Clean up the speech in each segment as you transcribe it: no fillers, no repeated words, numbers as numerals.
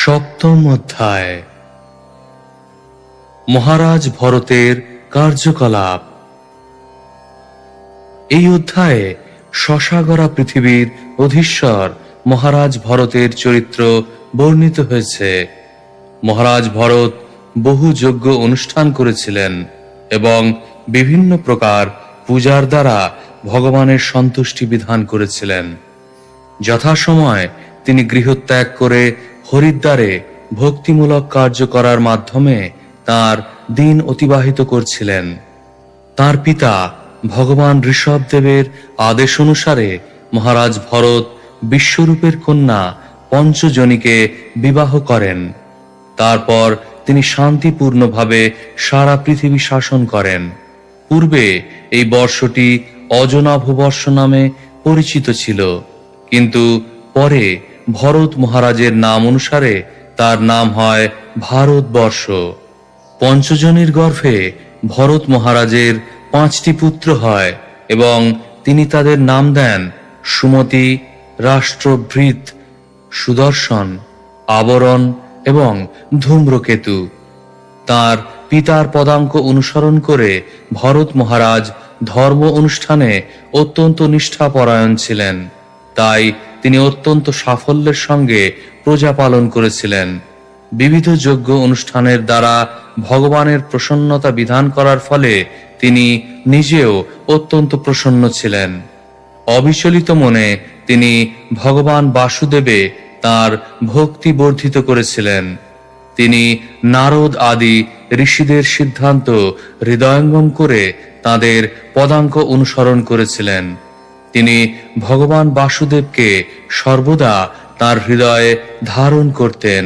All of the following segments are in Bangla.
সপ্তম অধ্যায়। মহারাজ ভরতের কার্যকলাপ। এই অধ্যায়ে শশাগরা পৃথিবীর অধীশ্বর মহারাজ ভরতের চরিত্র বর্ণিত হয়েছে। মহারাজ ভরত বহু যজ্ঞ অনুষ্ঠান করেছিলেন এবং বিভিন্ন প্রকার পূজার দ্বারা ভগবানের সন্তুষ্টি বিধান করেছিলেন। যথাসময় তিনি গৃহত্যাগ করে হরিদ্বারে ভক্তিমূলক কার্য করার মাধ্যমে তার দিন অতিবাহিত করছিলেন। তার পিতা ভগবান ঋষভদেবের আদেশ অনুসারে মহারাজ ভরত বিশ্বরূপের কন্যা পঞ্চজনীকে বিবাহ করেন। তারপর তিনি শান্তিপূর্ণভাবে সারা পৃথিবী শাসন করেন। পূর্বে এই বর্ষটি অজনাভ বর্ষ নামে পরিচিত ছিল, কিন্তু পরে ভরত মহারাজের নাম অনুসারে তার নাম হয় ভারতবর্ষ। পঞ্চজনীর গর্ভে ভরত মহারাজের 5টি পুত্র হয় এবং তিনি তাদের নাম দেন সুমতি, রাষ্ট্রভৃত, সুদর্শন, আবরণ এবং ধূম্রকেতু। তার পিতার পদাঙ্ক অনুসরণ করে ভরত মহারাজ ধর্ম অনুষ্ঠানে অত্যন্ত নিষ্ঠাপরায়ণ ছিলেন। তাই তিনি অত্যন্ত সাফল্যের সঙ্গে প্রজা পালন করেছিলেন। বিবিধ যজ্ঞ অনুষ্ঠানের দ্বারা ভগবানের প্রসন্নতা বিধান করার ফলে তিনি নিজেও অত্যন্ত প্রসন্ন ছিলেন। অবিচলিত মনে তিনি ভগবান বাসুদেবে তার ভক্তি বর্ধিত করেছিলেন। তিনি নারদ আদি ঋষিদের সিদ্ধান্ত হৃদয়ঙ্গম করে তাদের পদাঙ্ক অনুসরণ করেছিলেন। তিনি ভগবান বাসুদেবকে সর্বদা তার হৃদয়ে ধারণ করতেন।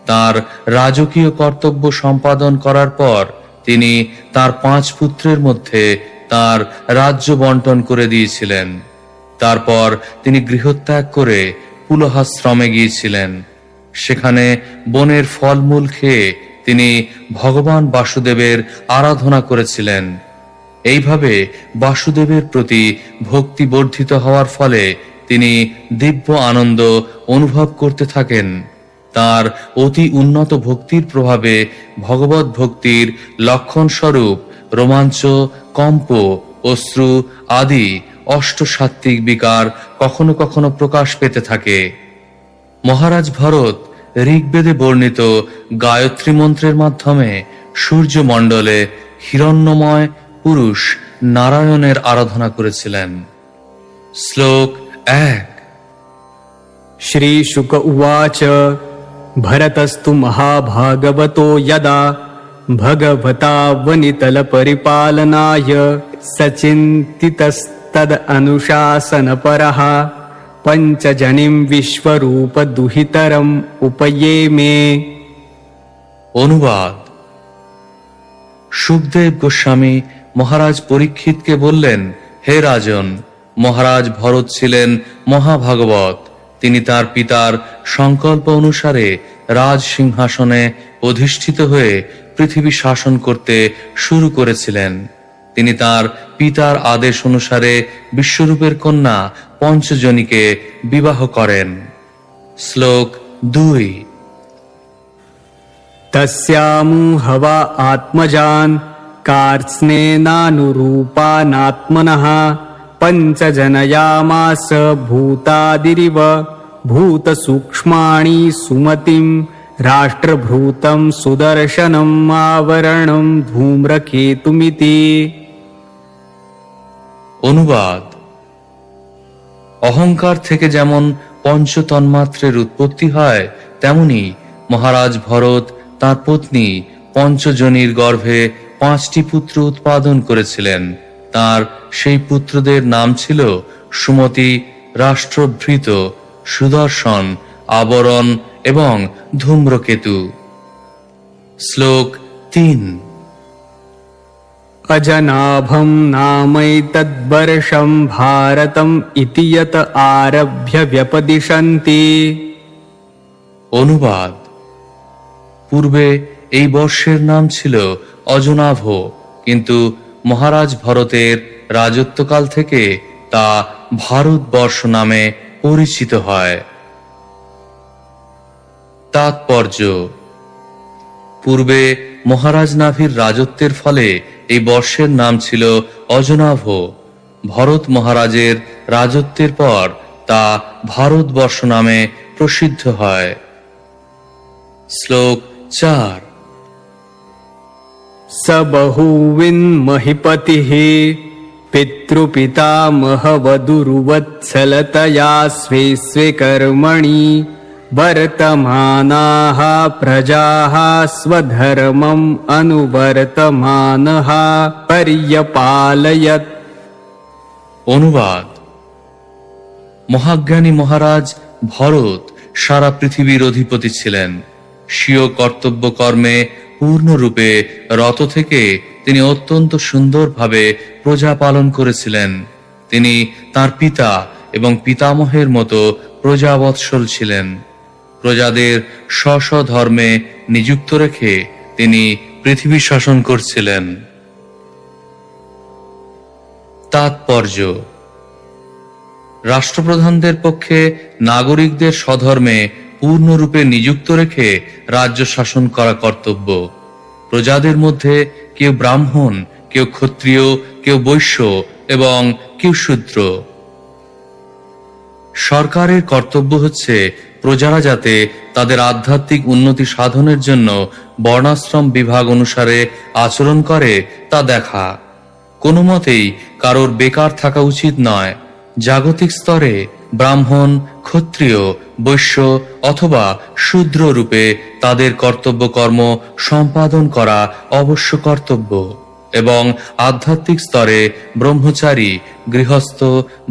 তার রাজকীয় কর্তব্য সম্পাদন করার পর তিনি তার 5 পুত্রের মধ্যে তার রাজ্য বন্টন করে দিয়েছিলেন। তারপর তিনি গৃহত্যাগ করে পুলহাশ্রমে গিয়েছিলেন। সেখানে বনের ফলমূল খেয়ে তিনি ভগবান বাসুদেবের আরাধনা করেছিলেন। এইভাবে বাসুদেবের প্রতি ভক্তি বর্ধিত হওয়ার ফলে তিনি দিব্য আনন্দ অনুভব করতে থাকেন। তার অতি উন্নত ভক্তির প্রভাবে ভগবত ভক্তির লক্ষণ স্বরূপ রোমাঞ্চ, কম্প, অশ্রু আদি অষ্টসাত্ত্বিক বিকার কখনো কখনো প্রকাশ পেতে থাকে। মহারাজ ভরত ঋগ্বেদে বর্ণিত গায়ত্রী মন্ত্রের মাধ্যমে সূর্যমণ্ডলে হিরণ্যময় পুরুষ নারায়ণের আরাধনা করেছিলেন। শ্লোক 1। श्री शुक उवाच भरतस्तु महाभागवतो यदा भगवता वनितल परिपालनाय सचिन्तितस्तद अनुशासनपरः पंचजनिं विश्वरूप दुहितरम उपयेमे। অনুবাদ। সুখদেব গোস্বামী মহারাজ পরীক্ষিতকে বললেন, হে রাজন, মহারাজ ভরত ছিলেন মহাভাগবত। তিনি তার পিতার সংকল্প অনুসারে রাজ সিংহাসনে অধিষ্ঠিত হয়ে পৃথিবী শাসন করতে শুরু করেছিলেন। তিনি তার পিতার আদেশ অনুসারে বিশ্বরূপের কন্যা পঞ্চজনীকে বিবাহ করেন। শ্লোক 2। तस्यामु हवा आत्मजान कार्त्स्नेनानुरूपानात्मनः पंचजनयामास भूतादिरिव भूतसूक्ष्माणि सुमतिं राष्ट्रभृतं सुदर्शनम् आवरणं धूम्रकेतुमिति। অনুবাদ। অহংকার থেকে যেমন পঞ্চতন্মাত্রের উৎপত্তি হয়, তেমনি মহারাজ ভরত তার পত্নী পঞ্চজনীর গর্ভে 5টি পুত্র উৎপাদন করেছিলেন। তার সেই পুত্রদের নাম ছিল সুমতি, রাষ্ট্রভৃত, সুদর্শন, আবরণ এবং ধূম্রকেতু। শ্লোক 3। अजनाभं नामैतद्वर्षं भारतम् इति यत आरभ्य व्यपदिशन्ति। অনুবাদ। পূর্বে এই বর্ষের নাম ছিল অজনাভ, কিন্তু মহারাজ ভরতের রাজত্বকাল থেকে তা ভারতবর্ষ নামে পরিচিত হয়। তাৎপর্য: পূর্বে মহারাজ নাভির রাজত্বের ফলে এই বর্ষের নাম ছিল অজনাভ। ভরত মহারাজের রাজত্বের পর তা ভারতবর্ষ নামে প্রসিদ্ধ হয়। শ্লোক 4। स बहुविन्महिपतिः पितृपितामहवधूर्वत्सलतया स्वे स्वे कर्मणि वर्तमानाः प्रजाः स्वधर्मम् अनुवर्तमानः पर्यपालयत्। অনুবাদ: মহাজ্ঞানী মহারাজ ভরত সারা পৃথিবীর অধিপতি ছিলেন। স্বীয় কর্তব্য কর্মে পূর্ণরূপে রত থেকে তিনি অত্যন্ত সুন্দরভাবে প্রজা পালন করেছিলেন। তিনি তার পিতা এবং পিতামহের মতো প্রজাবৎসল ছিলেন। প্রজাদের স্ব স্ব ধর্মে নিযুক্ত রেখে তিনি পৃথিবী শাসন করছিলেন। তাৎপর্য: রাষ্ট্রপ্রধানদের পক্ষে নাগরিকদের স্বধর্মে পূর্ণরূপে নিযুক্ত রেখে রাজ্য শাসন করা কর্তব্য। প্রজাদের মধ্যে কেউ ব্রাহ্মণ, কেউ ক্ষত্রিয়, কেউ বৈশ্য এবং কেউ শূদ্র। সরকারের কর্তব্য হচ্ছে প্রজারা যাতে তাদের আধ্যাত্মিক উন্নতি সাধনের জন্য বর্ণাশ্রম বিভাগ অনুসারে আচরণ করে তা দেখা। কোনো মতেই কারোর বেকার থাকা উচিত নয়। জাগতিক স্তরে ব্রাহ্মণ, ক্ষত্রিয়, বৈশ্য অথবা শূদ্র রূপে তাদের কর্তব্য কর্ম সম্পাদন করা অবশ্য কর্তব্য, এবং আধ্যাত্মিক স্তরে ব্রহ্মচারী, গৃহস্থ,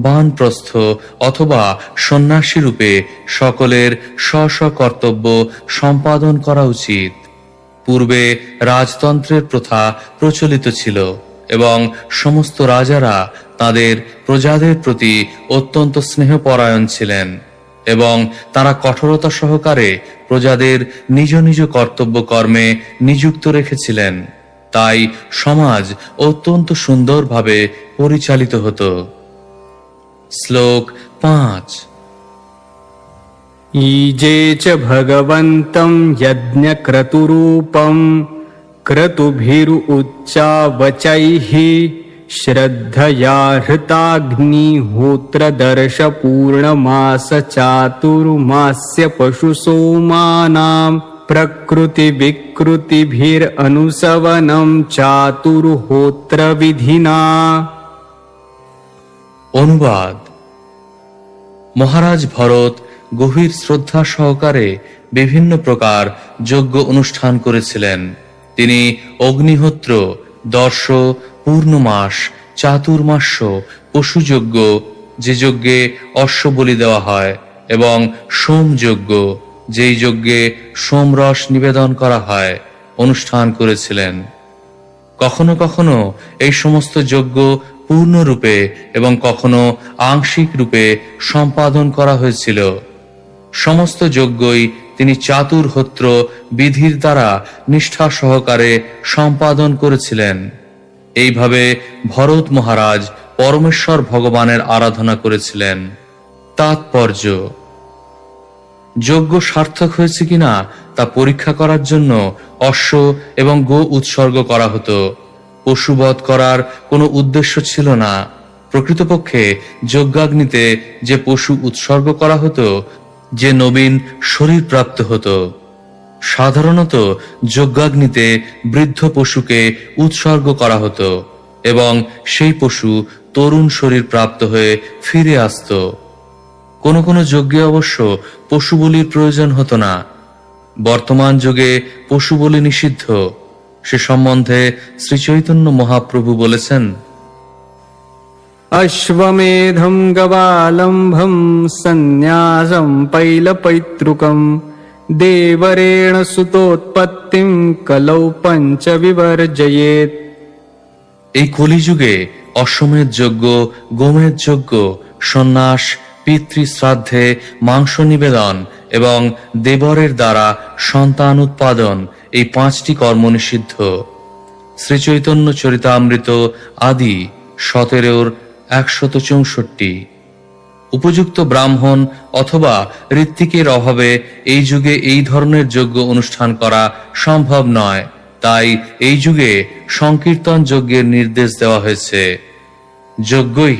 বানপ্রস্থ অথবা সন্ন্যাসী রূপে সকলের স্ব স্ব কর্তব্য সম্পাদন করা উচিত। পূর্বে রাজতন্ত্রের প্রথা প্রচলিত ছিল এবং সমস্ত রাজারা তাদের প্রজাদের প্রতি অত্যন্ত স্নেহপরায়ণ ছিলেন এবং তারা কঠোরতা সহকারে প্রজাদের নিজ নিজ কর্তব্য কর্মে নিযুক্ত রেখেছিলেন। তাই সমাজ অত্যন্ত সুন্দরভাবে পরিচালিত হতো। শ্লোক 5। ईजे च भगवन्तं यज्ञक्रतुरूपं क्रतुभिरुच्चावचैः श्रद्धया हृताग्निहोत्रदर्शपूर्णमास चातुर्मास्य पशुसोमानां प्रकृतिविकृतिभिरनुसवनं चातुर्होत्रविधिना। অনুবাদ: মহারাজ ভরত গভীর শ্রদ্ধা সহকারে বিভিন্ন প্রকার যজ্ঞ অনুষ্ঠান করেছিলেন। তিনি অগ্নিহোত্র, দর্শ, পূর্ণমাস, চাতুর্মাস্য, পশুযজ্ঞ, যে যজ্ঞে অশ্ব বলি দেওয়া হয়, এবং সোমযজ্ঞ, যেই যজ্ঞে সোমরস নিবেদন করা হয়, অনুষ্ঠান করেছিলেন। কখনো কখনো এই সমস্ত যজ্ঞ পূর্ণরূপে এবং কখনো আংশিক রূপে সম্পাদন করা হয়েছিল। সমস্ত যজ্ঞই তিনি চাতুর্হোত্র বিধির দ্বারা নিষ্ঠা সহকারে সম্পাদন করেছিলেন। এইভাবে ভরত মহারাজ পরমেশ্বর ভগবানের আরাধনা করেছিলেন। তাৎপর্য: যজ্ঞ সার্থক হয়েছে কিনা তা পরীক্ষা করার জন্য অশ্ব এবং গো উৎসর্গ করা হতো। পশুবধ করার কোনো উদ্দেশ্য ছিল না। প্রকৃতপক্ষে যজ্ঞাগ্নিতে যে পশু উৎসর্গ করা হতো, যে নবীন শরীর প্রাপ্ত হতো। সাধারণত যজ্ঞাগ্নিতে বৃদ্ধ পশুকে উৎসর্গ করা হতো এবং সেই পশু তরুণ শরীর প্রাপ্ত হয়ে ফিরে আসত। কোনো কোনো যজ্ঞে অবশ্য পশু বলির প্রয়োজন হতো না। বর্তমান যুগে পশু বলি নিষিদ্ধ। সে সম্বন্ধে শ্রী চৈতন্য মহাপ্রভু বলেছেন, अश्वमेधं गवालम्भं सन्न्यासं पैलपैतृकं देवरेण सुतोत्पत्तिं कलौ पंच विवर्जयेत्। এই কলিযুগে অশ্বমেধ যজ্ঞ, গোমেধ যজ্ঞ, সন্ন্যাস, পিতৃশ্রাদ্ধে মাংস নিবেদন এবং দেবরের দ্বারা সন্তান উৎপাদন, এই 5টি কর্ম নিষিদ্ধ। শ্রী চৈতন্য চরিতামৃত আদি 17-164। উপযুক্ত ব্রাহ্মণ অথবা ঋত্বিকের অভাবে এই যুগে এই ধরনের যজ্ঞ অনুষ্ঠান করা সম্ভব নয়। তাই এই যুগে সংকীর্তন যজ্ঞের নির্দেশ দেওয়া হয়েছে। যজ্ঞই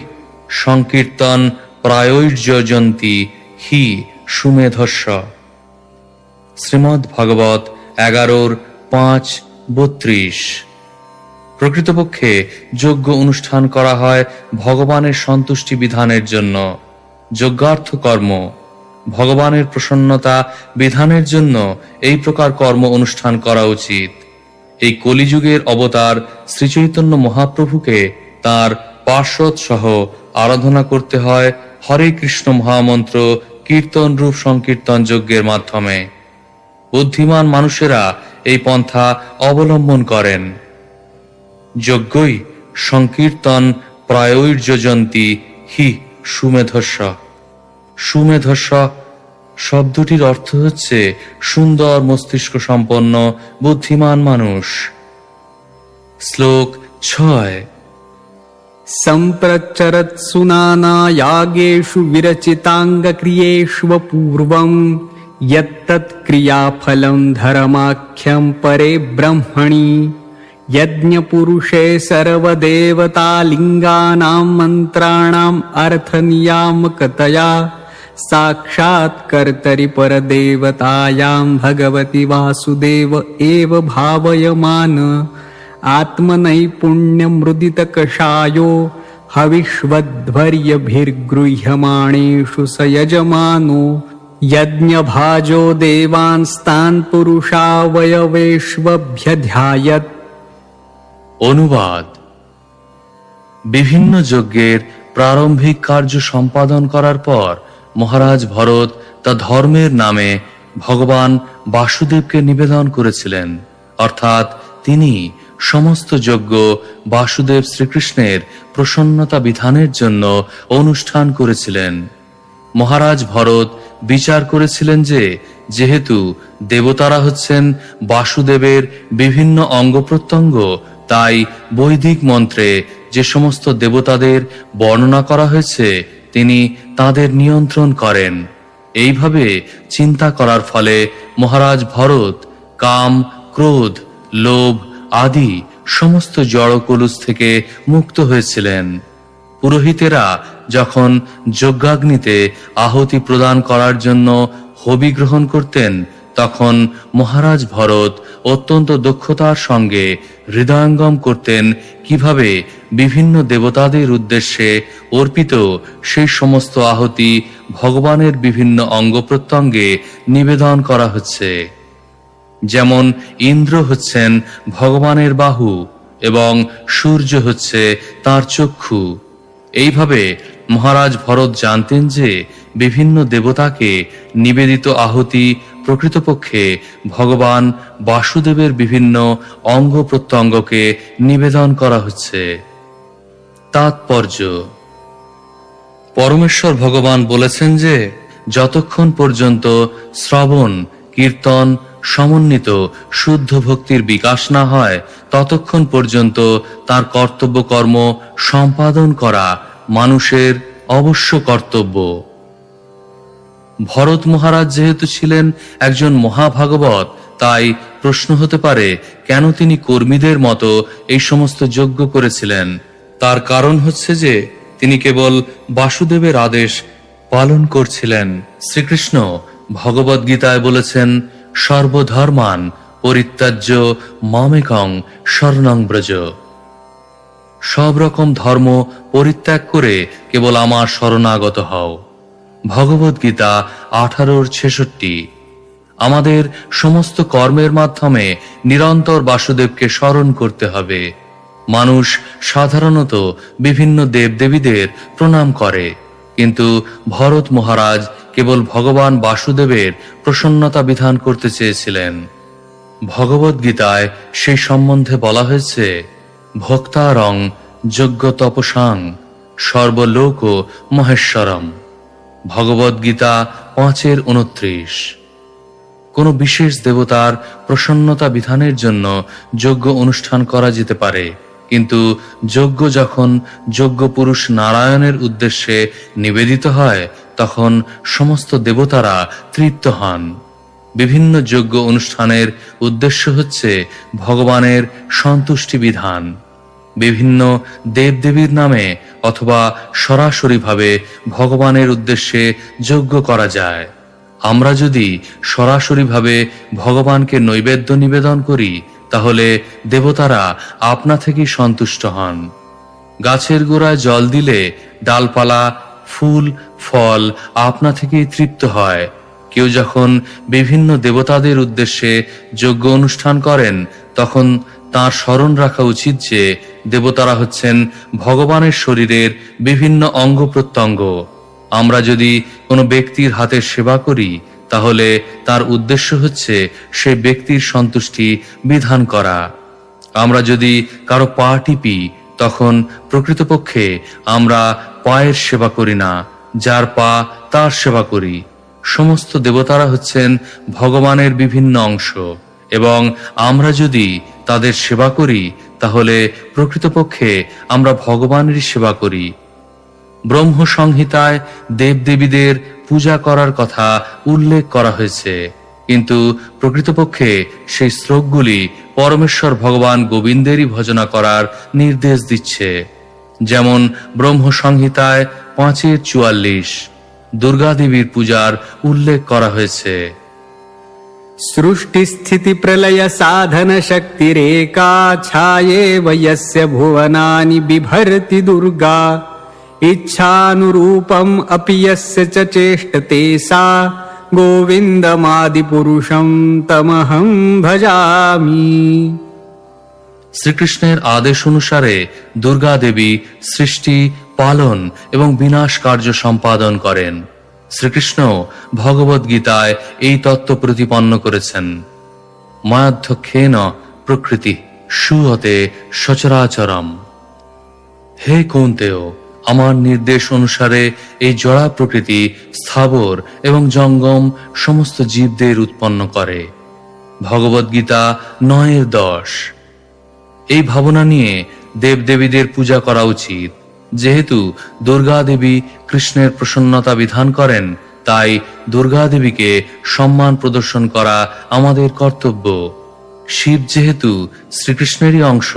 সংকীর্তন প্রায়োজয়ন্তি হি সুমেধস্য। শ্রীমদ্ ভাগবত 11:5-32। প্রকৃতপক্ষে যজ্ঞ অনুষ্ঠান করা হয় ভগবানের সন্তুষ্টি বিধানের জন্য। যজ্ঞার্থ কর্ম ভগবানের প্রসন্নতা বিধানের জন্য এই প্রকার কর্ম অনুষ্ঠান করা উচিত। এই কলিযুগের অবতার শ্রীচৈতন্য মহাপ্রভুকে তার পার্শ্বদ সহ আরাধনা করতে হয় হরে কৃষ্ণ মহামন্ত্র কীর্তন রূপ সংকীর্তন যজ্ঞের মাধ্যমে। বুদ্ধিমান মানুষেরা এই পন্থা অবলম্বন করেন। যজ্ঞই সংকীর্তন প্রায়োজয়ন্তি হি সুমেধস্য। সুমেধস্য শব্দটির অর্থ হচ্ছে সুন্দর মস্তিষ্ক সম্পন্ন বুদ্ধিমান মানুষ। শ্লোক 6। सम्प्रचरत्सु नानायागेषु विरचिताङ्गक्रियेष्व पूर्वम् यत्तत् क्रियाफलम् धर्माख्यम् परे ब्रह्मणि यज्ञपुरुषे सर्वदेवतालिङ्गानाम् मन्त्राणाम् अर्थनियामकतया साक्षात्कर्तरि परदेवतायाम् भगवति वासुदेव एव भावयमान आत्मनैपुण्यमृदितकषायो हविष्वध्वर्यभिर्गृह्यमाणेषु स यजमानो यज्ञभाजो देवांस्तान् पुरुषावयवेष्वभ्यध्यायत्। অনুবাদ। বিভিন্ন যজ্ঞের প্রারম্ভিক কার্য সম্পাদন করার পর মহারাজ ভরত তা ধর্মের নামে ভগবান বাসুদেবকে নিবেদন করেছিলেন। অর্থাৎ তিনি সমস্ত যজ্ঞ বাসুদেব শ্রীকৃষ্ণের প্রসন্নতা বিধানের জন্য অনুষ্ঠান করেছিলেন। মহারাজ ভরত বিচার করেছিলেন যে যেহেতু দেবতারা হচ্ছেন বাসুদেবের বিভিন্ন অঙ্গ প্রত্যঙ্গ, তাই বৈদিক মন্ত্রে যে সমস্ত দেবতাদের বর্ণনা করা হয়েছে তিনি তাদের নিয়ন্ত্রণ করেন। এইভাবে চিন্তা করার ফলে মহারাজ ভরত কাম, ক্রোধ, লোভ আদি সমস্ত জড়কলুষ থেকে মুক্ত হয়েছিলেন। পুরোহিতেরা যখন যজ্ঞাগ্নিতে আহুতি প্রদান করার জন্য হবি গ্রহণ করতেন তখন মহারাজ ভরত অত্যন্ত দক্ষতার সঙ্গে হৃদয়ঙ্গম করতেন কিভাবে বিভিন্ন দেবতাদের উদ্দেশ্যে অর্পিত সেই সমস্ত আহুতি ভগবানের বিভিন্ন অঙ্গ প্রত্যঙ্গে নিবেদন করা হচ্ছে। যেমন ইন্দ্র হচ্ছেন ভগবানের বাহু এবং সূর্য হচ্ছে তার চক্ষু। এইভাবে মহারাজ ভরত জানতেন যে বিভিন্ন দেবতাকে নিবেদিত আহুতি প্রকৃতপক্ষে ভগবান বাসুদেবের বিভিন্ন অঙ্গ প্রত্যঙ্গকে নিবেদন করা হচ্ছে। তাৎপর্য: পরমেশ্বর ভগবান বলেছেন যে যতক্ষণ পর্যন্ত শ্রবণ কীর্তন সমন্বিত শুদ্ধ ভক্তির বিকাশ না হয় ততক্ষণ পর্যন্ত তার কর্তব্য কর্ম সম্পাদন করা মানুষের অবশ্য কর্তব্য। ভরত মহারাজ যেহেতু ছিলেন একজন মহাভাগবত, তাই প্রশ্ন হতে পারে কেন তিনি কর্মীদের মতো এই সমস্ত যজ্ঞ করেছিলেন। তার কারণ হচ্ছে যে তিনি কেবল বাসুদেবের আদেশ পালন করছিলেন। শ্রীকৃষ্ণ ভগবদ গীতায় বলেছেন, সর্বধর্মান পরিত্যাজ্য মামেকং শরণং ব্রজ। সব রকম ধর্ম পরিত্যাগ করে কেবল আমার শরণাগত হও। ভগবদ গীতা 18:66। আমাদের সমস্ত কর্মের মাধ্যমে নিরন্তর বাসুদেবকে স্মরণ করতে হবে। মানুষ সাধারণত বিভিন্ন দেবদেবীদের প্রণাম করে, কিন্তু ভরত মহারাজ কেবল ভগবান বাসুদেবের প্রসন্নতা বিধান করতে চেয়েছিলেন। ভগবদ গীতায় সেই সম্বন্ধে বলা হয়েছে, ভক্তারং যজ্ঞ তপসাং সর্বলোক মহেশ্বরম। ভগবদ গীতা 5:29। কোনো বিশেষ দেবতার প্রসন্নতা বিধানের জন্য যজ্ঞ অনুষ্ঠান করা যেতে পারে, কিন্তু যজ্ঞ যখন যজ্ঞ পুরুষ নারায়ণের উদ্দেশ্যে নিবেদিত হয় তখন সমস্ত দেবতারা তৃপ্ত হন। বিভিন্ন যজ্ঞ অনুষ্ঠানের উদ্দেশ্য হচ্ছে ভগবানের সন্তুষ্টি বিধান। বিভিন্ন দেবদেবীর নামে অথবা সরাসরিভাবে ভগবানের উদ্দেশ্যে যজ্ঞ করা যায়। আমরা যদি সরাসরিভাবে ভগবানকে নৈবেদ্য নিবেদন করি তাহলে দেবতারা আপনা থেকেই সন্তুষ্ট হন। গাছের গোড়ায় জল দিলে ডালপালা, ফুল, ফল আপনা থেকেই তৃপ্ত হয়। কেউ যখন বিভিন্ন দেবতাদের উদ্দেশ্যে যজ্ঞ অনুষ্ঠান করেন তখন তাঁর স্মরণ রাখা উচিত যে দেবতারা হচ্ছেন ভগবানের শরীরের বিভিন্ন অঙ্গ প্রত্যঙ্গ। আমরা যদি কোনো ব্যক্তির হাতের সেবা করি তাহলে তার উদ্দেশ্য হচ্ছে সেই ব্যক্তির সন্তুষ্টি বিধান করা। আমরা যদি কারো পা টিপি তখন প্রকৃতপক্ষে আমরা পায়ের সেবা করি না, যার পা তার সেবা করি। সমস্ত দেবতারা হচ্ছেন ভগবানের বিভিন্ন অংশ এবং আমরা যদি তাদের সেবা করি তাহলে প্রকৃতপক্ষে আমরা ভগবানেরই সেবা করি। ব্রহ্ম সংহিতায় দেবদেবীদের পূজা করার কথা উল্লেখ করা হয়েছে, কিন্তু প্রকৃতপক্ষে সেই শ্লোকগুলি পরমেশ্বর ভগবান গোবিন্দেরই ভজনা করার নির্দেশ দিচ্ছে। যেমন ব্রহ্ম সংহিতায় 5:44 দুর্গা দেবীর পূজার উল্লেখ করা হয়েছে। सृष्टिस्थिति प्रलय साधन शक्तिरेका छायेव यस्य भुवनानि बिभर्ति दुर्गा इच्छानुरूपम् अपि यस्य च चेष्टते सा गोविन्दमादिपुरुषं तमहं भजामि। শ্রীকৃষ্ণের আদেশ অনুসারে দুর্গা দেবী সৃষ্টি, পালন এবং বিনাশ কার্য সম্পাদন করেন। শ্রীকৃষ্ণ ভগবদ গীতায় এই তত্ত্ব প্রতিপন্ন করেছেন। মায়াধ্যক্ষেন প্রকৃতি সুহতে সচরাচরম। হে কৌন্তেয়, আমার নির্দেশ অনুসারে এই জড়া প্রকৃতি স্থাবর এবং জঙ্গম সমস্ত জীবদের উৎপন্ন করে। ভগবদ গীতা 9:10। এই ভাবনা নিয়ে দেবদেবীদের পূজা করা উচিত। যেহেতু দুর্গা দেবী কৃষ্ণের প্রসন্নতা বিধান করেন, তাই দুর্গা দেবীকে সম্মান প্রদর্শন করা আমাদের কর্তব্য। শিব যেহেতু শ্রীকৃষ্ণেরই অংশ,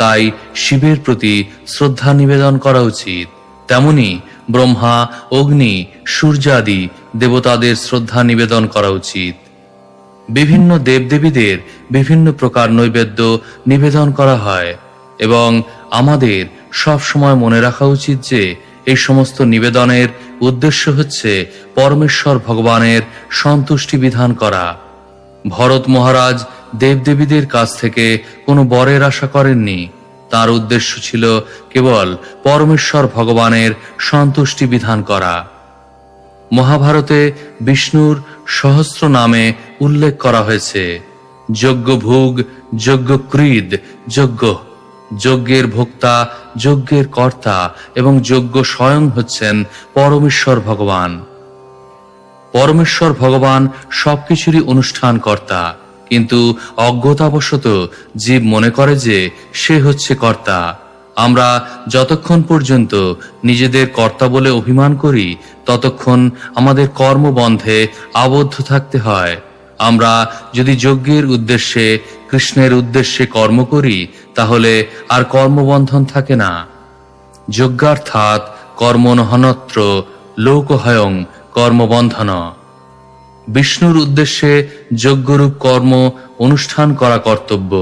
তাই শিবের প্রতি শ্রদ্ধা নিবেদন করা উচিত। তেমনি ব্রহ্মা, অগ্নি, সূর্যাদি দেবতাদের শ্রদ্ধা নিবেদন করা উচিত। বিভিন্ন দেবদেবীদের বিভিন্ন প্রকার নৈবেদ্য নিবেদন করা হয় এবং আমাদের সব সময় মনে রাখা উচিত যে এই সমস্ত নিবেদনের উদ্দেশ্য হচ্ছে পরমেশ্বর ভগবানের সন্তুষ্টি বিধান করা। ভরত মহারাজ দেবদেবীদের কাছ থেকে কোনো বরের আশা করেননি। তার উদ্দেশ্য ছিল কেবল পরমেশ্বর ভগবানের সন্তুষ্টি বিধান করা। মহাভারতে বিষ্ণুর সহস্র নামে উল্লেখ করা হয়েছে। যজ্ঞ ভোগ, যজ্ঞ ক্রীড, যজ্ঞ, যজ্ঞের ভোক্তা, যজ্ঞের কর্তা এবং যজ্ঞ স্বয়ং হচ্ছেন পরমেশ্বর ভগবান। পরমেশ্বর ভগবান সবকিছুরই অনুষ্ঠান কর্তা, কিন্তু অজ্ঞতাবশত জীব মনে করে যে সে হচ্ছে কর্তা। আমরা যতক্ষণ পর্যন্ত নিজেদের কর্তা বলে অভিমান করি ততক্ষণ আমাদের কর্মবন্ধে আবদ্ধ থাকতে হয়। আমরা যদি যজ্ঞের উদ্দেশ্যে, কৃষ্ণের উদ্দেশ্যে কর্ম করি তাহলে আর কর্মবন্ধন থাকে না। যজ্ঞার্থাৎ কর্মনহনত্র লোকহয়ং কর্মবন্ধন। বিষ্ণুর উদ্দেশ্যে যজ্ঞরূপ কর্ম অনুষ্ঠান করা কর্তব্য,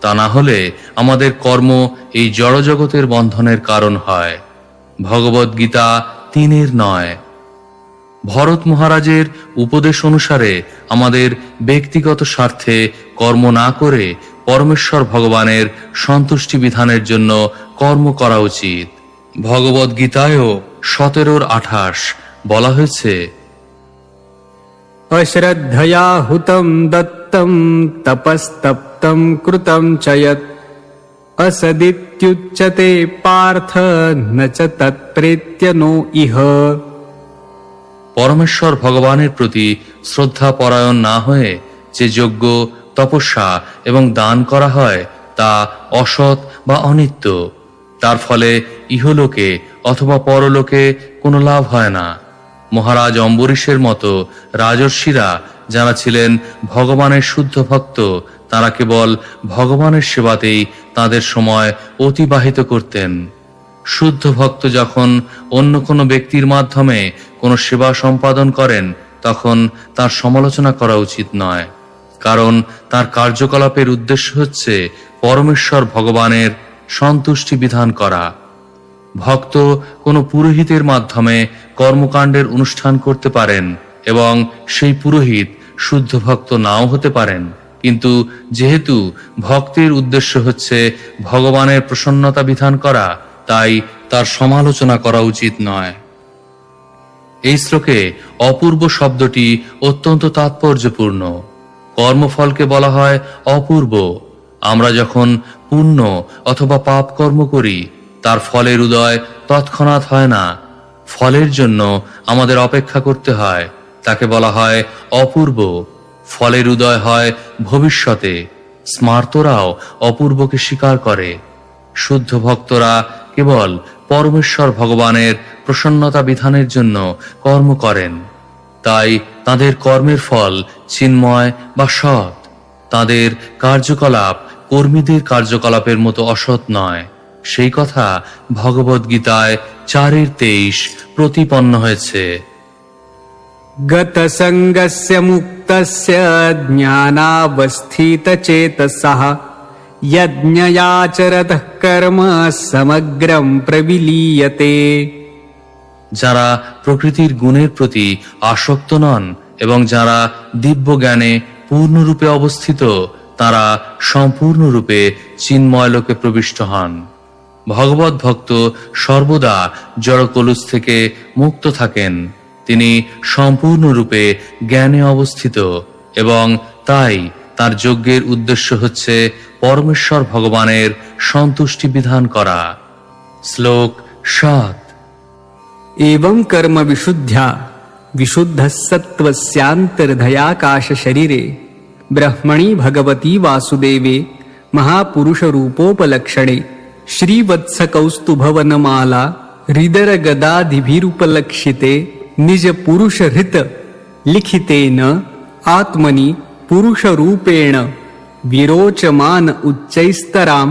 তা না হলে আমাদের কর্ম এই জড়জগতের বন্ধনের কারণ হয়। ভগবদ গীতা 3:9। ভরত মহারাজের উপদেশ অনুসারে আমাদের ব্যক্তিগত স্বার্থে কর্ম না করে পরমেশ্বর ভগবানের সন্তুষ্টি বিধানের জন্য কর্ম করা উচিত। ভগবদ গীতায়ও 17:28 বলা হয়েছে, अश्रद्धया हुतं दत्तं तपस्तप्तं कृतं च यत् असदित्युच्यते पार्थ न च तत्प्रेत्य नो इह। পরমেশ্বর ভগবানের প্রতি শ্রদ্ধা পরায়ণ না হয়ে যে যজ্ঞ, তপস্যা এবং দান করা হয় তা অসৎ বা অনিত্য। তার ফলে ইহলোকে অথবা পরলোকে কোনো লাভ হয় না। মহারাজ অম্বরীশের মতো রাজর্ষিরা যারা ছিলেন ভগবানের শুদ্ধ ভক্ত, তারা কেবল ভগবানের সেবাতেই তাদের সময় অতিবাহিত করতেন। শুদ্ধ ভক্ত যখন অন্য কোনো ব্যক্তির মাধ্যমে কোনো সেবা সম্পাদন করেন, তখন তার সমালোচনা করা উচিত নয়, কারণ তার কার্যকলাপের উদ্দেশ্য হচ্ছে পরমেশ্বর ভগবানের সন্তুষ্টি বিধান করা। ভক্ত কোনো পুরোহিতের মাধ্যমে কর্মকাণ্ডের অনুষ্ঠান করতে পারেন এবং সেই পুরোহিত শুদ্ধ ভক্ত নাও হতে পারেন, কিন্তু যেহেতু ভক্তের উদ্দেশ্য হচ্ছে ভগবানের প্রসন্নতা বিধান করা, তাই তার সমালোচনা করা উচিত নয়। এই শ্লোকে অপূর্ব শব্দটি অত্যন্ত তাৎপর্যপূর্ণ। কর্মফলকে বলা হয় অপূর্ব। আমরা যখন পুণ্য অথবা পাপ কর্ম করি, তার ফলের উদয় তৎক্ষণাৎ হয় না। ফলের জন্য আমাদের অপেক্ষা করতে হয়, তাকে বলা হয় অপূর্ব। ফলের উদয় হয় ভবিষ্যতে। স্মার্তরাও অপূর্বকে স্বীকার করে। শুদ্ধ ভক্তরা কেবল পরমেশ্বর ভগবানের প্রসন্নতা বিধানের জন্য কর্ম করেন, তাই তাদের কর্মের ফল চিন্ময় বা সৎ। তাদের কার্যকলাপ কর্মীদের কার্যকলাপের মতো অসৎ নয়। সেই কথা ভগবদ্গীতায় 4:23 প্রতিপন্ন হয়েছে। गतसङ्गस्य मुक्तस्य ज्ञानावस्थितचेतसः यज्ञयाचरतः कर्म समग्रं प्रविलीयते। যারা প্রকৃতির গুণের প্রতি আসক্ত নন এবং যারা দিব্য জ্ঞানে পূর্ণরূপে অবস্থিত, তারা সম্পূর্ণরূপে চিন্ময় লোকে প্রবিষ্ট হন। ভগবত ভক্ত সর্বদা জড়কলুষ থেকে মুক্ত থাকেন। তিনি সম্পূর্ণরূপে জ্ঞানে অবস্থিত এবং তাই তার যজ্ঞের উদ্দেশ্য হচ্ছে পরমেশ্বর ভগবানের সন্তুষ্টি বিধান করা। শ্লোক 7। एवं कर्म विशुद्ध्या विशुद्धः सत्त्वस्यान्तर्धयाकाश शरीरे ब्रह्मणि भगवती वासुदेवे महापुरुषरूपोपलक्षणे श्रीवत्सकौस्तुभवनमाला हृदरगदाधिभिरुपलक्षिते निज पुरुषहृत लिखितेन आत्मनि पुरुषरूपेण विरोचमान उच्चैस्तरां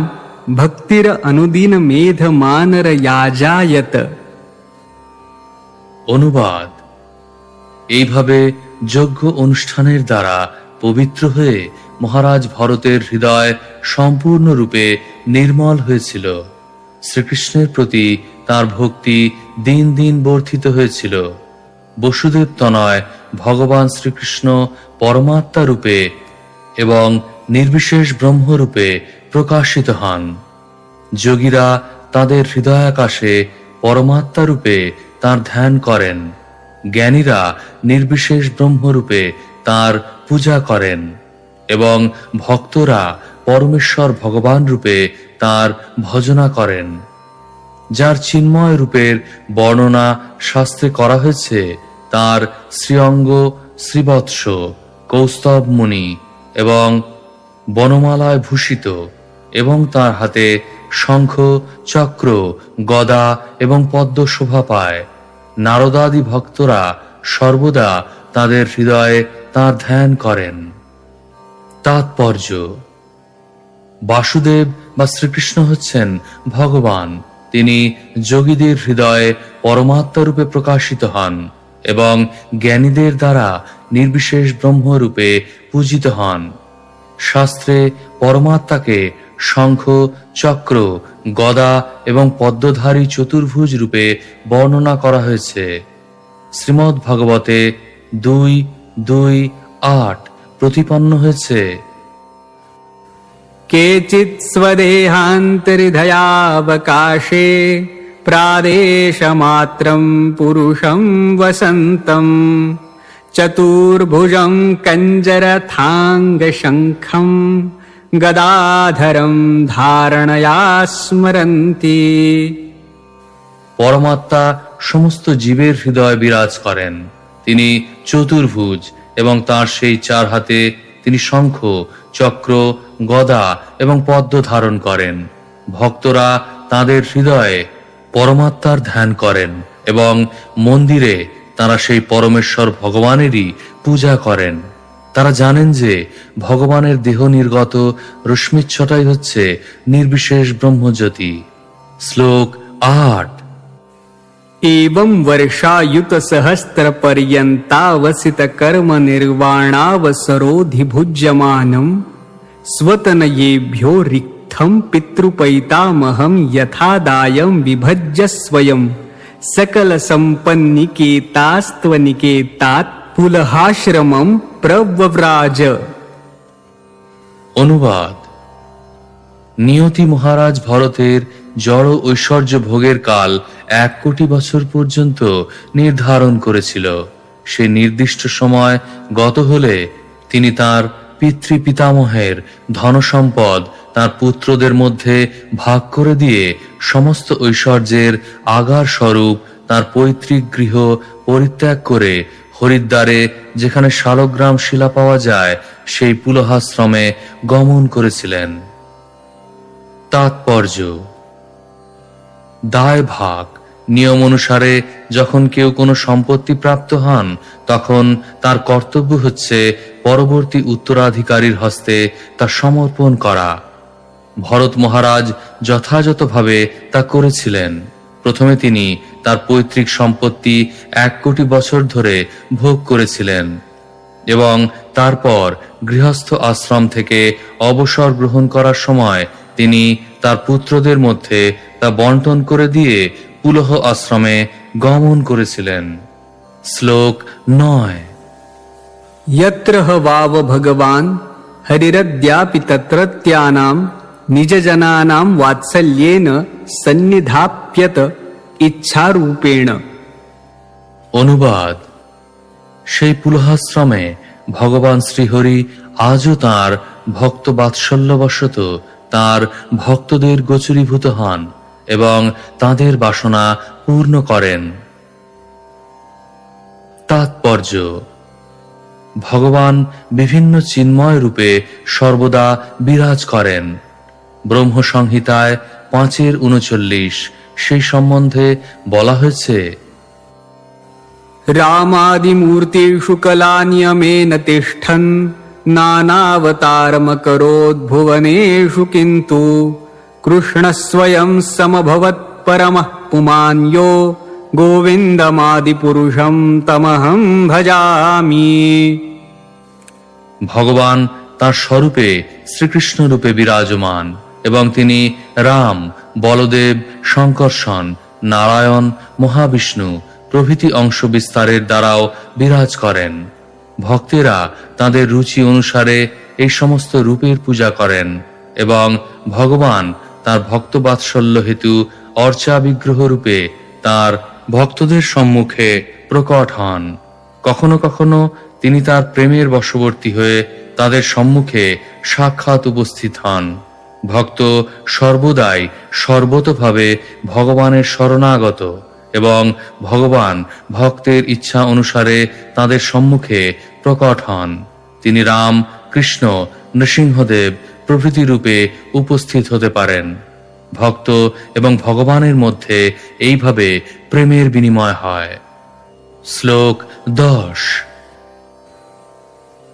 भक्तिर अनुदिन मेधमानरयाजायत। অনুবাদ: এইভাবে যজ্ঞ অনুষ্ঠানের দ্বারা পবিত্র হয়ে মহারাজ ভরতের হৃদয় সম্পূর্ণরূপে নির্মল হয়েছিল। শ্রীকৃষ্ণের প্রতি তার ভক্তি দিন দিন বর্ধিত হয়েছিল। বসুদেব তনয় ভগবান শ্রীকৃষ্ণ পরমাত্মা রূপে এবং নির্বিশেষ ব্রহ্মরূপে প্রকাশিত হন। যোগীরা তাদের হৃদয়াকাশে পরমাত্মা রূপে তার ধ্যান করেন। জ্ঞানীরা নির্বিশেষ ব্রহ্মরূপে তার পূজা করেন এবং ভক্তরা পরমেশ্বর ভগবান রূপে তার ভজনা করেন। যার চিন্ময় রূপের বর্ণনা শাস্ত্রে করা হয়েছে, তার শ্রীঅঙ্গ, শ্রীবৎস, কৌস্তব মুনি এবং বনমালায় ভূষিত এবং তার হাতে শঙ্খ, চক্র, গদা এবং পদ্ম শোভা পায়। নারদাদি ভক্তরা সর্বদা তাদের হৃদয়ে তাঁর ধ্যান করেন। তাৎপর্য: বাসুদেব বা শ্রীকৃষ্ণ হচ্ছেন ভগবান। তিনি যোগীদের হৃদয়ে পরমাত্মা রূপে প্রকাশিত হন এবং জ্ঞানীদের দ্বারা নির্বিশেষ ব্রহ্মরূপে পূজিত হন। শাস্ত্রে পরমাত্মাকে শঙ্খ, চক্র, গদা এবং পদ্মধারী চতুর্ভুজ রূপে বর্ণনা করা হয়েছে। শ্রীমদ্ ভাগবতে 2:2-8 প্রতিপন্ন হয়েছে। केचित् स्वदेहान्तर्हयावकाशे प्रादेशमात्रं पुरुषं वसन्तं चतुर्भुजं कञ्जरथाङ्गशङ्खं गदाधरं धारणया स्मरन्ति। পরমাত্মা সমস্ত জীবের হৃদয়ে বিরাজ করেন। তিনি চতুর্ভুজ এবং তার সেই চার হাতে তিনি শঙ্খ, চক্র, গদা এবং পদ্ম ধারণ করেন। ভক্তরা তাদের হৃদয়ে পরমাত্মার ধ্যান করেন এবং মন্দিরে তারা সেই পরমেশ্বর ভগবানেরই পূজা করেন। তারা জানেন যে ভগবানের দেহ নির্গত রশ্মিচ্ছটাই হচ্ছে নির্বিশেষ ব্রহ্মজ্যোতি। শ্লোক 8। एवं वर्षायुत सहस्त्र पर्यंतावसित कर्म निर्वाणावसरोधिभुज्यमानं स्वतनयेभ्यो रिक्थं पितृपैतामहं यथादायं विभज्य स्वयं सकल संपन्निकेतास्त्वनिकेतात् पुलहाश्रमं प्रव्रव्राज। অনুবাদ: নিয়তি মহারাজ ভরতের জড় ঐশ্বর্য ভোগের কাল 1 কোটি বছর পর্যন্ত নির্ধারণ করেছিল। সে নির্দিষ্ট সময় গত হলে তিনি তার পিতৃপিতামহের ধনসম্পদ তার পুত্রদের মধ্যে ভাগ করে দিয়ে সমস্ত ঐশ্বর্যের আগার স্বরূপ তার পৈতৃক গৃহ পরিত্যাগ করে হরিদ্বারে, যেখানে শালগ্রাম শিলা পাওয়া যায়, সেই পুলহাশ্রমে গমন করেছিলেন। তাৎপর্য: দায় ভাগ নিয়ম অনুসারে যখন কেউ কোনো সম্পত্তি প্রাপ্ত হন, তখন তার কর্তব্য হচ্ছে পরবর্তী উত্তরাধিকারীর হস্তে তা সমর্পণ করা। ভরত মহারাজ যথাযথভাবে তা করেছিলেন। প্রথমে তিনি তার পৈতৃক সম্পত্তি 1 কোটি বছর ধরে ভোগ করেছিলেন এবং তারপর গৃহস্থ আশ্রম থেকে অবসর গ্রহণ করার সময় তিনি তার পুত্রদের মধ্যে তা বন্টন করে দিয়ে পুলহ আশ্রমে গমন করেছিলেন। শ্লোক 9। यत्र ह वाव भगवान् हरिरद्यापि तत्रत्यानां निजजनानां वात्सल्येन सन्निधाप्यत इच्छारूपेण। অনুবাদ: সেই পুলহাশ্রমে ভগবান শ্রীহরি আজও তাঁর ভক্ত বাৎসল্যবশত তাঁর ভক্তদের গোচরীভূত হন এবং তাঁদের বাসনা পূর্ণ করেন। তাৎপর্য: ভগবান বিভিন্ন চিন্ময় রূপে সর্বদা বিরাজ করেন। ব্রহ্ম সংহিতায় 5:39 সেই সম্বন্ধে বলা হয়েছে, रामादिमूर्तिषु कलानियमेन तिष्ठन् नानावतारमकरोद्भुवनेषु किन्तु कृष्णस्वयं समभवत् परमः पुमान् यो गोविन्दमादिपुरुषं तमहं भजामि। ভগবান তার স্বরূপে শ্রীকৃষ্ণ রূপে বিরাজমান এবং তিনি রাম, বলদেব, শঙ্কর্ষণ, নারায়ণ, মহাবিষ্ণু প্রভৃতি অংশ বিস্তারের দ্বারাও বিরাজ করেন। ভক্তেরা তাদের রুচি অনুসারে এই সমস্ত রূপের পূজা করেন এবং ভগবান তার ভক্ত বাৎসল্য হেতু অর্চা বিগ্রহ রূপে তার ভক্তদের সম্মুখে প্রকট হন। কখনো কখনো তিনি তার প্রেমের বশবর্তী হয়ে তাদের সম্মুখে সাক্ষাৎ উপস্থিত হন। ভক্ত সর্বদাই সর্বতোভাবে ভগবানের শরণাগত এবং ভগবান ভক্তের ইচ্ছা অনুসারে তাদের সম্মুখে প্রকট হন। তিনি রাম, কৃষ্ণ, নৃসিংহদেব প্রভৃতি রূপে উপস্থিত হতে পারেন। ভক্ত এবং ভগবানের মধ্যে এইভাবে প্রেমের বিনিময় হয়। শ্লোক 10।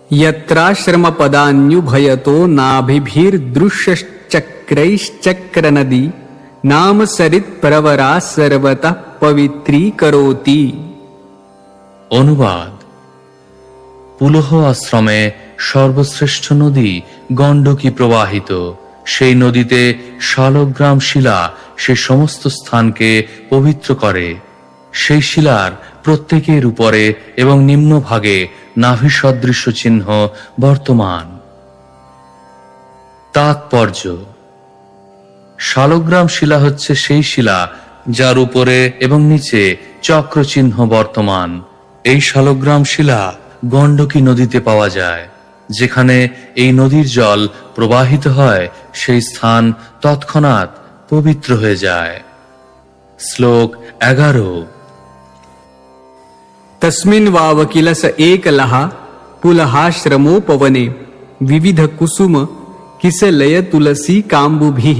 यत्राश्रमपदान्युभयतो नाभिभिर्दृश्यश्चक्रैश्चक्रनदी नाम सरित्प्रवरा सर्वतः पवित्रीकरोति। অনুবাদ: পুলহ আশ্রমে সর্বশ্রেষ্ঠ নদী গণ্ডকী প্রবাহিত। সেই নদীতে শালগ্রাম শিলা সে সমস্ত স্থানকে পবিত্র করে। সেই শিলার প্রত্যেকের উপরে এবং নিম্নভাগে নাভি সদৃশ্য চিহ্ন বর্তমান। তাৎপর্য: শালগ্রাম শিলা হচ্ছে সেই শিলা যার উপরে এবং নিচে চক্র চিহ্ন বর্তমান। এই শালগ্রাম শিলা গণ্ডকী নদীতে পাওয়া যায়। যেখানে এই নদীর জল প্রবাহিত হয় সেই স্থান তৎক্ষণাৎ পবিত্র হয়ে যায়। শ্লোক 11। तस्मिन् वावकिलस एकलः पुलहाश्रमोपवने विविध कुसुम किसलय तुलसी काम्बुभिः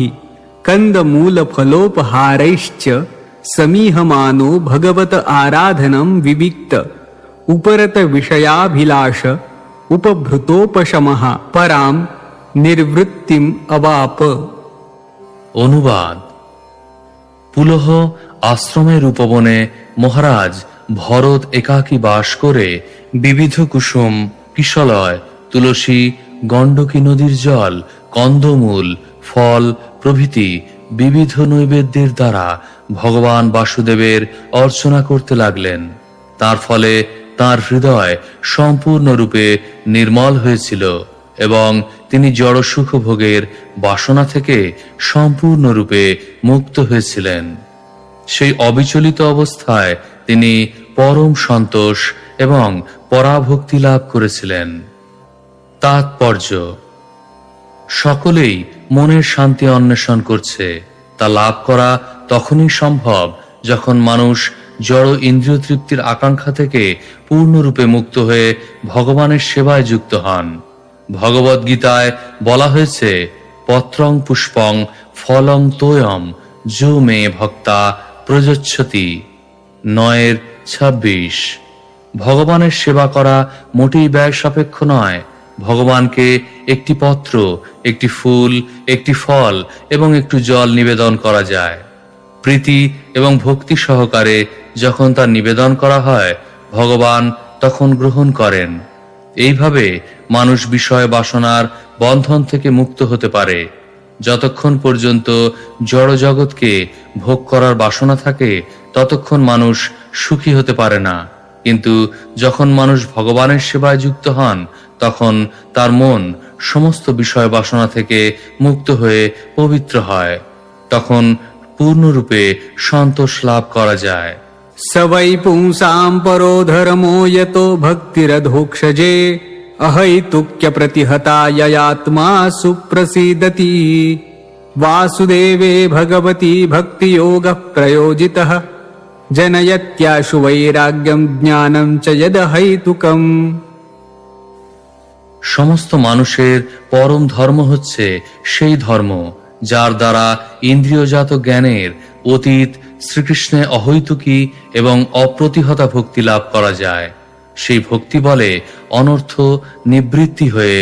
कन्दमूलफलोपहारैश्च समीहमानो भगवत आराधनं विविक्त उपरत विषयाभिलाष उपभृतोपशमः परां निर्वृत्तिम् अवाप। অনুবাদ: পুলহ আশ্রমের উপবনে মহারাজ ভরত একাকী বাস করে বিবিধ কুসুম, কিশলয়, তুলসী, গণ্ডকী নদীর জল, কন্দমূল, ফল প্রভৃতি বিবিধ নৈবেদ্যের দ্বারা ভগবান বাসুদেবের অর্চনা করতে লাগলেন। তার ফলে তার হৃদয় সম্পূর্ণরূপে নির্মল হয়েছিল এবং তিনি জড় সুখভোগের বাসনা থেকে সম্পূর্ণরূপে মুক্ত হয়েছিলেন। সেই অবিচলিত অবস্থায় তিনি পরম সন্তোষ এবং পরাভক্তি লাভ করেছিলেন। তাৎপর্য: সকলেই মনের শান্তি অন্বেষণ করছে। তা লাভ করা তখনই সম্ভব যখন মানুষ জড় ইন্দ্রিয় তৃপ্তির আকাঙ্ক্ষা থেকে পূর্ণরূপে মুক্ত হয়ে ভগবানের সেবায় যুক্ত হন। ভগবদ গীতায় বলা হয়েছে, পত্রং পুষ্পং ফলং তোয়ম যো মে ভক্তা প্রযচ্ছতি। 9:26। ভগবানের সেবা করা মোটেই ব্যয় সাপেক্ষ নয়। ভগবানকে একটি পত্র, একটি ফুল, একটি ফল এবং একটু জল নিবেদন করা যায়। প্রীতি এবং ভক্তি সহকারে যখন তা নিবেদন করা হয়, ভগবান তখন গ্রহণ করেন। এইভাবে মানুষ বিষয় বাসনার বন্ধন থেকে মুক্ত হতে পারে। যতক্ষণ পর্যন্ত জড় জগৎকে ভোগ করার বাসনা থাকে, ততক্ষণ মানুষ সুখী হতে পারে না। কিন্তু যখন মানুষ ভগবানের সেবায় যুক্ত হন, তখন তার মন সমস্ত বিষয় বাসনা থেকে মুক্ত হয়ে পবিত্র হয়। তখন পূর্ণরূপে সন্তোষ লাভ করা যায়। स वै पुंसां परो धर्मो यतो भक्तिरधोक्षजे अहैतुक्यप्रतिहता ययात्मा सुप्रसीदति। वासुदेवे भगवती भक्तियोगः प्रयोजितः जनयत्याशु वैराग्यं ज्ञानं च यदहैतुकम्। সমস্ত মানুষের পরম ধর্ম হচ্ছে সেই ধর্ম যার দ্বারা ইন্দ্রিয়জাত জ্ঞানের অতীত শ্রীকৃষ্ণে অহৈতুকী এবং অপ্রতিহতা ভক্তি লাভ করা যায়। সেই ভক্তি বলে অনর্থ নিবৃত্তি হয়ে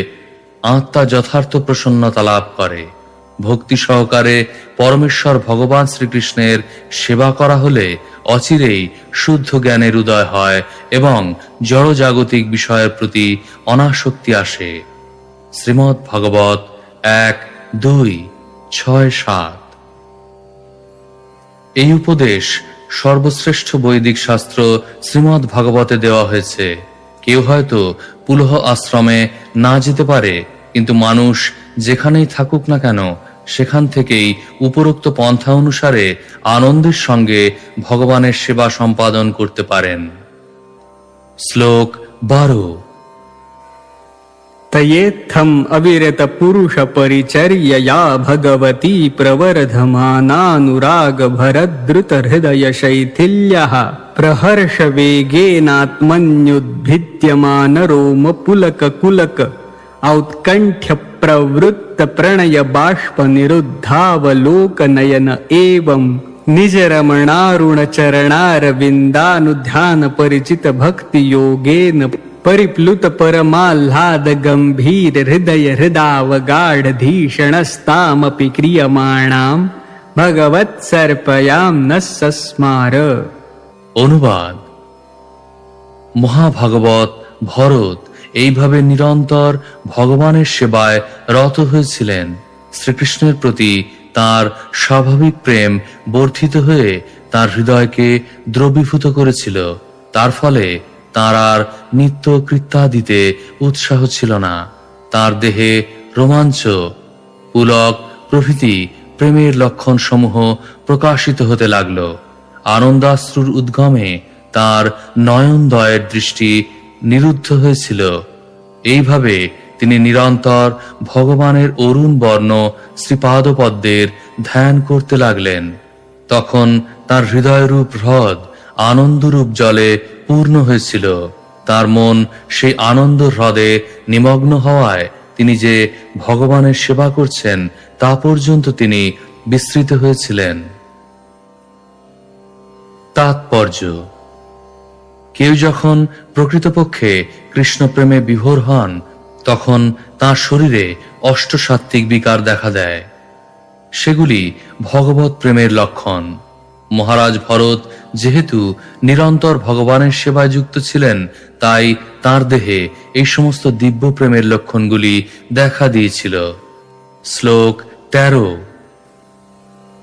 আত্মা যথার্থ প্রসন্নতা লাভ করে। ভক্তি সহকারে পরমেশ্বর ভগবান শ্রীকৃষ্ণের সেবা করা হলে অচিরেই শুদ্ধ জ্ঞানের উদয় হয় এবং জড় জাগতিক বিষয়ের প্রতি অনাসক্তি আসে। শ্রীমদ্ ভাগবত 1:2-6-7। এই উপদেশ সর্বশ্রেষ্ঠ বৈদিক শাস্ত্র শ্রীমদ্ ভাগবতে দেওয়া হয়েছে। কেউ হয়তো পুলহ আশ্রমে না যেতে পারে, কিন্তু মানুষ যেখানেই থাকুক না কেন সেখান থেকেই উপরোক্ত পন্থা অনুসারে আনন্দের সঙ্গে ভগবানের সেবা সম্পাদন করতে পারেন। শ্লোক 12। तयेत्थम् अविरत पुरुष परिचर्यया भगवती प्रवर्धमानानुराग भरद्रुत हृदय शैथिल्यः प्रहर्ष वेगेनात्मन्युद्भिद्यमान रोम पुलक कुलक औत्कण्ठ्य प्रवृत्त प्रणय बाष्प निरुद्धावलोक नयन एवं निज रमणारुण चरणारविन्दानुध्यान परिचित भक्ति योगेन परिप्लुत परमाह्लाद गंभीर हृदय हृदावगाढ धीषणस्तामपि क्रियमाणां भगवत्सर्पयां न सस्मार। অনুবাদ: মহাভাগবত ভরত এইভাবে নিরন্তর ভগবানের সেবায় রত হয়েছিলেন। শ্রীকৃষ্ণের প্রতি তার স্বাভাবিক প্রেম বর্ধিত হয়ে তার হৃদয়কে দ্রবীভূত করেছিল। তার ফলে তার আর নিত্য কৃত্যাদিতে উৎসাহ ছিল না। তার দেহে রোমাঞ্চ, পুলক প্রভৃতি প্রেমের লক্ষণ সমূহ প্রকাশিত হতে লাগল। আনন্দাশ্রুর উদ্গমে তার নয়নদ্বয়ের দৃষ্টি নিরুদ্ধ হয়েছিল। এইভাবে তিনি নিরন্তর ভগবানের অরুণ বর্ণ শ্রীপাদপদ্মের ধ্যান করতে লাগলেন। তখন তার হৃদয়রূপ হ্রদ আনন্দরূপ জলে পূর্ণ হয়েছিল। তার মন সেই আনন্দ হ্রদে নিমগ্ন হওয়ায় তিনি যে ভগবানের সেবা করছেন তা পর্যন্ত তিনি বিস্তৃত হয়েছিলেন। তাৎপর্য: কেউ যখন প্রকৃতপক্ষে কৃষ্ণপ্রেমে বিভোর হন, তখন তাঁর শরীরে অষ্টসাত্ত্বিক বিকার দেখা দেয়। সেগুলি ভগবৎ প্রেমের লক্ষণ। মহারাজ ভরত যেহেতু নিরন্তর ভগবানের সেবায় যুক্ত ছিলেন, তাই তাঁর দেহে এই সমস্ত দিব্য প্রেমের লক্ষণগুলি দেখা দিয়েছিল। শ্লোক 13।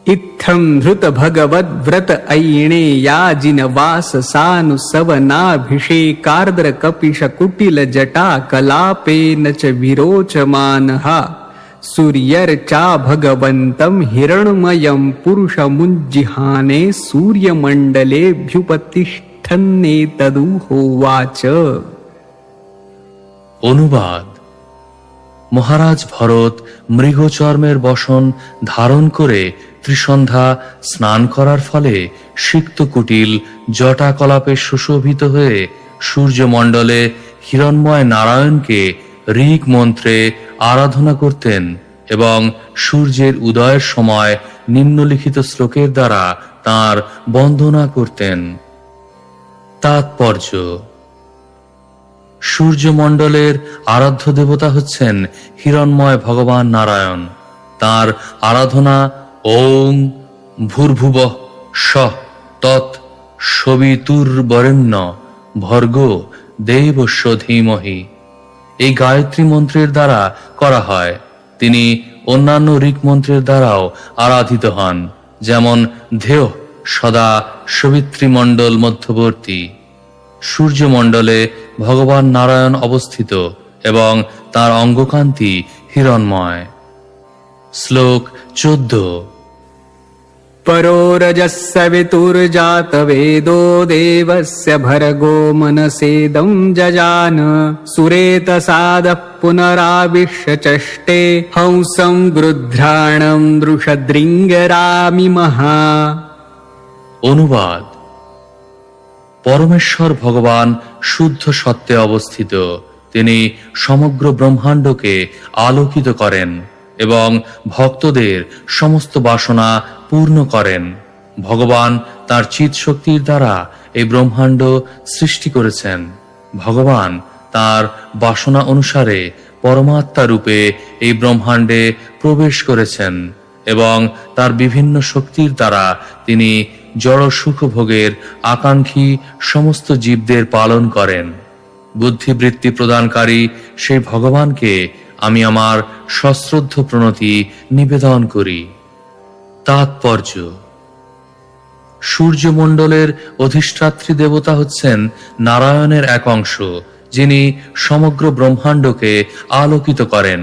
इत्थं धृत भगवद व्रत ऐणे याजिन वास सानु सवनाभिषेकार्द्र कपिश कुटिल जटा कलापेन च विरोचमानः सूर्यर्चा भगवन्तं हिरण्मयं पुरुषमुज्जिहाने सूर्यमण्डलेऽभ्युपतिष्ठन्नेतदुहोवाच। অনুবাদ: মহারাজ ভরত মৃগচর্মের বসন ধারণ করে ত্রিসন্ধ্যা স্নান করার ফলে সিক্ত কুটিল জটাকলাপে সুশোভিত হয়ে সূর্যমণ্ডলে হিরণ্ময় নারায়ণকে ঋক মন্ত্রে আরাধনা করতেন এবং সূর্যের উদয়ের সময় নিম্নলিখিত শ্লোকের দ্বারা তাঁর বন্দনা করতেন। তাৎপর্য: সূর্যমণ্ডলের আরাধ্য দেবতা হচ্ছেন হিরণ্ময় ভগবান নারায়ণ। তাঁর আরাধনা ওং ভূর্ভুবঃ স্বঃ তৎ সবিতুর্বরেণ্য ভর্গো দেবস্য ধীমহি এই গায়ত্রী মন্ত্রের দ্বারা করা হয়। তিনি অন্যান্য ঋক মন্ত্রের দ্বারাও আরাধিত হন, যেমন ধেয় সদা সবিতৃমণ্ডল মধ্যবর্তী। সূর্যমণ্ডলে ভগবান নারায়ণ অবস্থিত এবং তার অঙ্গকান্তি হিরণ্ময়। শ্লোক 14। परो रजस्य वितुर्जातवेदो देवस्य भर्गो मनसेदं जजान सुरेतसादः पुनराविश्य चष्टे हंसं गृध्राणं दृषदृङ्गरामिमः। অনুবাদ: পরমেশ্বর ভগবান শুদ্ধ সত্ত্বে অবস্থিত। তিনি সমগ্র ব্রহ্মাণ্ডকে আলোকিত করেন এবং ভক্তদের সমস্ত বাসনা পূর্ণ করেন। ভগবান তার চিৎ শক্তির দ্বারা এই ব্রহ্মাণ্ড সৃষ্টি করেছেন। ভগবান তার বাসনা অনুসারে পরমাত্মা রূপে এই ব্রহ্মাণ্ডে প্রবেশ করেছেন এবং তার বিভিন্ন শক্তির দ্বারা তিনি জড় সুখ ভোগের আকাঙ্ক্ষী সমস্ত জীবদের পালন করেন। বুদ্ধিবৃত্তি প্রদানকারী সেই ভগবানকে আমি আমার সশ্রদ্ধ প্রণতি নিবেদন করি। তাৎপর্য: সূর্যমণ্ডলের অধিষ্ঠাত্রী দেবতা হচ্ছেন নারায়ণের এক অংশ, যিনি সমগ্র ব্রহ্মাণ্ডকে আলোকিত করেন।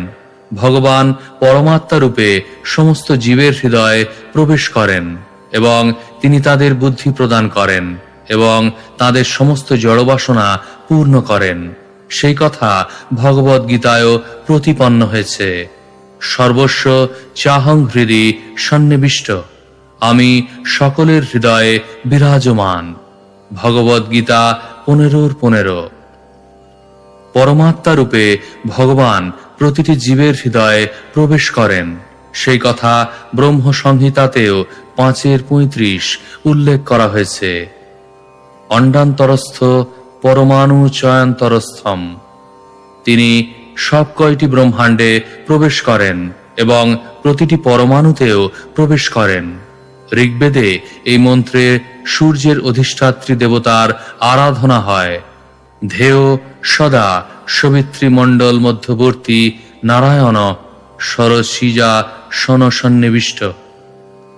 ভগবান পরমাত্মা রূপে সমস্ত জীবের হৃদয়ে প্রবেশ করেন এবং তিনি তাদের বুদ্ধি প্রদান করেন এবং তাদের সমস্ত জড়বাসনা পূর্ণ করেন। সেই কথা ভগবদ গীতায়ও প্রতিপন্ন হয়েছে। সর্বস্ব চাহং হৃদি সন্নিবিষ্ট, আমি সকলের হৃদয়ে বিরাজমান। ভগবদ গীতা 15:15। পরমাত্মা রূপে ভগবান প্রতিটি জীবের হৃদয়ে প্রবেশ করেন। সেই কথা ব্রহ্ম সংহিতাতেও 5:35 উল্লেখ করা হয়েছে। অণ্ডান্তরস্থ পরমাণু চয়ন্তরস্থম, তিনি সব কয়টি ব্রহ্মাণ্ডে প্রবেশ করেন এবং প্রতিটি পরমাণুতেও প্রবেশ করেন। ঋগ্বেদে এই মন্ত্রে সূর্যের অধিষ্ঠাত্রী দেবতার আরাধনা হয়। ধেয় সদা সবিতৃমণ্ডল মধ্যবর্তী নারায়ণ সরসিজা সন্নিবিষ্ট।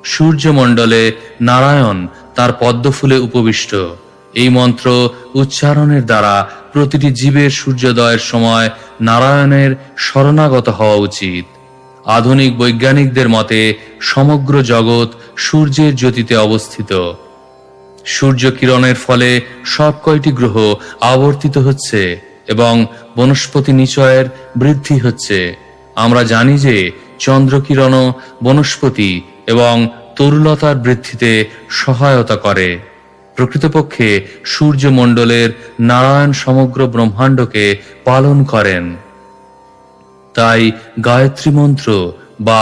সূর্যমণ্ডলে নারায়ণ তার পদ্মফুলে উপবিষ্ট। এই মন্ত্র উচ্চারণের দ্বারা প্রতিটি জীবের সূর্যোদয়ের সময় নারায়ণের শরণাগত হওয়া উচিত। আধুনিক বৈজ্ঞানিকদের মতে সমগ্র জগৎ সূর্যের জ্যোতিতে অবস্থিত। সূর্য কিরণের ফলে সব কয়টি গ্রহ আবর্তিত হচ্ছে এবং বনস্পতি নিচয়ের বৃদ্ধি হচ্ছে। আমরা জানি যে চন্দ্রকিরণও বনস্পতি এবং তরুলতার বৃদ্ধিতে সহায়তা করে। প্রকৃতপক্ষে সূর্যমণ্ডলের নারায়ণ সমগ্র ব্রহ্মাণ্ডকে পালন করেন। তাই গায়ত্রী মন্ত্র বা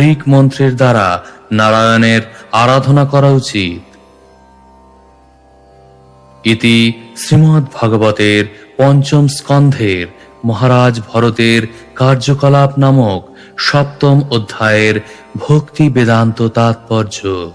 ঋক মন্ত্রের দ্বারা নারায়ণের আরাধনা করা উচিত। ইতি শ্রীমদ্ ভাগবতের পঞ্চম স্কন্ধের মহারাজ ভরতের কার্যকলাপ নামক সপ্তম অধ্যায়ের ভক্তি বেদান্ত তাৎপর্য।